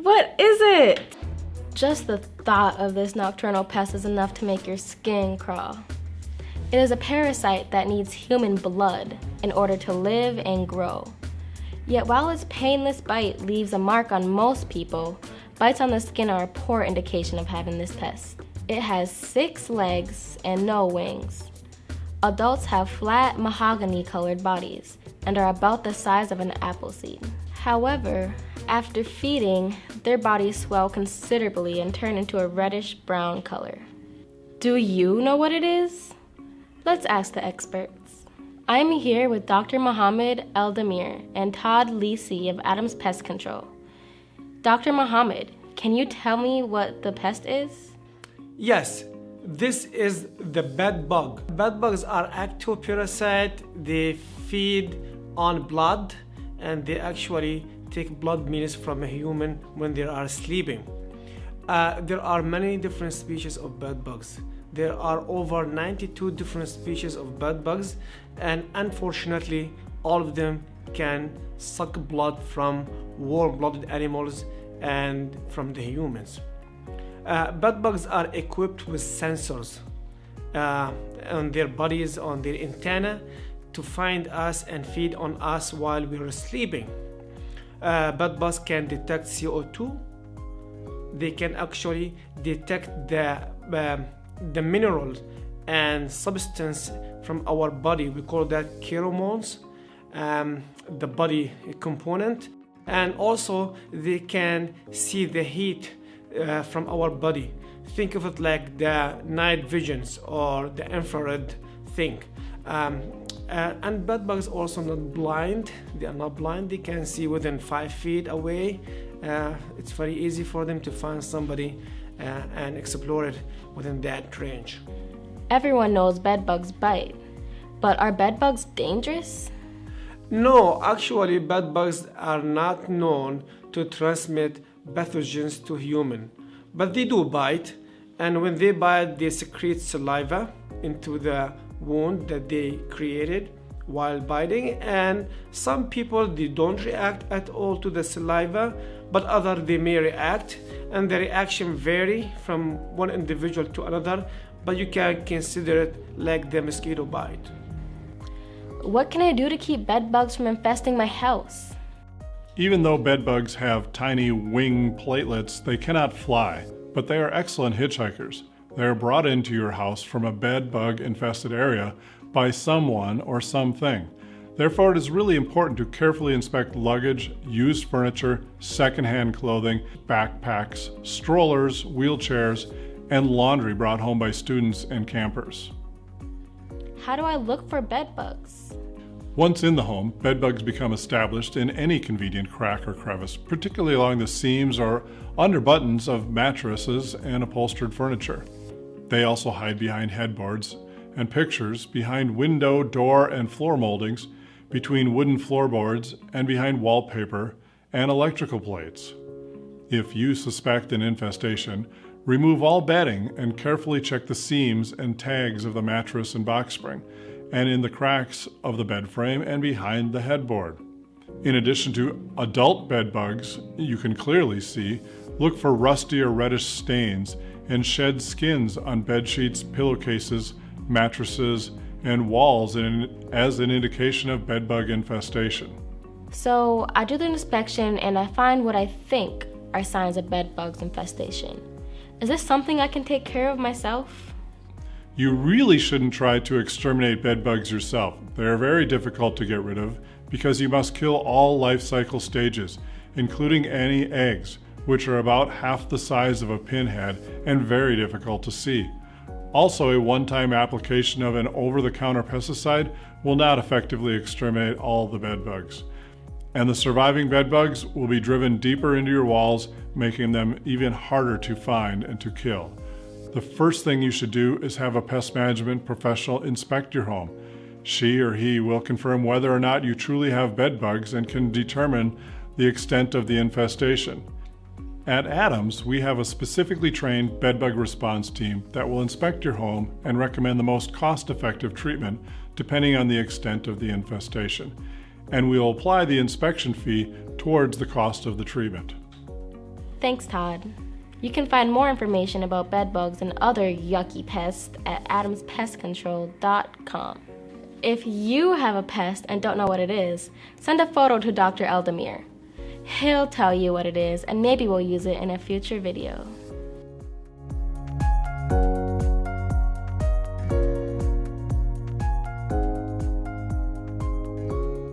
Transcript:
What is it? Just the thought of this nocturnal pest is enough to make your skin crawl. It is a parasite that needs human blood in order to live and grow. Yet while its painless bite leaves a mark on most people, bites on the skin are a poor indication of having this pest. It has 6 legs and no wings. Adults have flat mahogany-colored bodies and are about the size of an apple seed. However, after feeding, their bodies swell considerably and turn into a reddish-brown color. Do you know what it is? Let's ask the experts. I'm here with Dr. Mohammed Eldamir and Todd Lisi of Adams Pest Control. Dr. Mohammed, can you tell me what the pest is? Yes, this is the bed bug. Bed bugs are ectoparasite. They feed on blood and they actually take blood meals from a human when they are sleeping. There are many different species of bed bugs. There are over 92 different species of bed bugs, and unfortunately, all of them can suck blood from warm-blooded animals and from the humans. Bed bugs are equipped with sensors on their bodies, on their antenna, to find us and feed on us while we are sleeping. Bed bugs can detect CO2. They can actually detect the minerals and substance from our body. We call that pheromones, the body component. And also they can see the heat from our body. Think of it like the night visions or the infrared thing. And bed bugs also not blind. They are not blind. They can see within 5 feet away. It's very easy for them to find somebody and explore it within that range. Everyone knows bed bugs bite, but are bed bugs dangerous? No, actually bed bugs are not known to transmit pathogens to human, but they do bite, and when they bite they secrete saliva into the wound that they created while biting, and some people they don't react at all to the saliva, but other they may react, and the reaction vary from one individual to another, but you can consider it like the mosquito bite. What can I do to keep bed bugs from infesting my house? Even though bed bugs have tiny wing platelets, they cannot fly, but they are excellent hitchhikers. They are brought into your house from a bed bug infested area by someone or something. Therefore, it is really important to carefully inspect luggage, used furniture, secondhand clothing, backpacks, strollers, wheelchairs, and laundry brought home by students and campers. How do I look for bed bugs? Once in the home, bed bugs become established in any convenient crack or crevice, particularly along the seams or under buttons of mattresses and upholstered furniture. They also hide behind headboards and pictures, behind window, door, and floor moldings, between wooden floorboards, and behind wallpaper and electrical plates. If you suspect an infestation, remove all bedding and carefully check the seams and tags of the mattress and box spring, and in the cracks of the bed frame and behind the headboard. In addition to adult bed bugs you can clearly see, look for rusty or reddish stains and shed skins on bed sheets, pillowcases, mattresses, and walls as an indication of bed bug infestation. So I do the inspection and I find what I think are signs of bed bugs infestation. Is this something I can take care of myself? You really shouldn't try to exterminate bed bugs yourself. They are very difficult to get rid of because you must kill all life cycle stages, including any eggs, which are about half the size of a pinhead and very difficult to see. Also, a one-time application of an over-the-counter pesticide will not effectively exterminate all the bed bugs. And the surviving bed bugs will be driven deeper into your walls, making them even harder to find and to kill. The first thing you should do is have a pest management professional inspect your home. She or he will confirm whether or not you truly have bed bugs and can determine the extent of the infestation. At Adams, we have a specifically trained bedbug response team that will inspect your home and recommend the most cost-effective treatment depending on the extent of the infestation. And we'll apply the inspection fee towards the cost of the treatment. Thanks, Todd. You can find more information about bedbugs and other yucky pests at adamspestcontrol.com. If you have a pest and don't know what it is, send a photo to Dr. Eldemir. He'll tell you what it is and maybe we'll use it in a future video.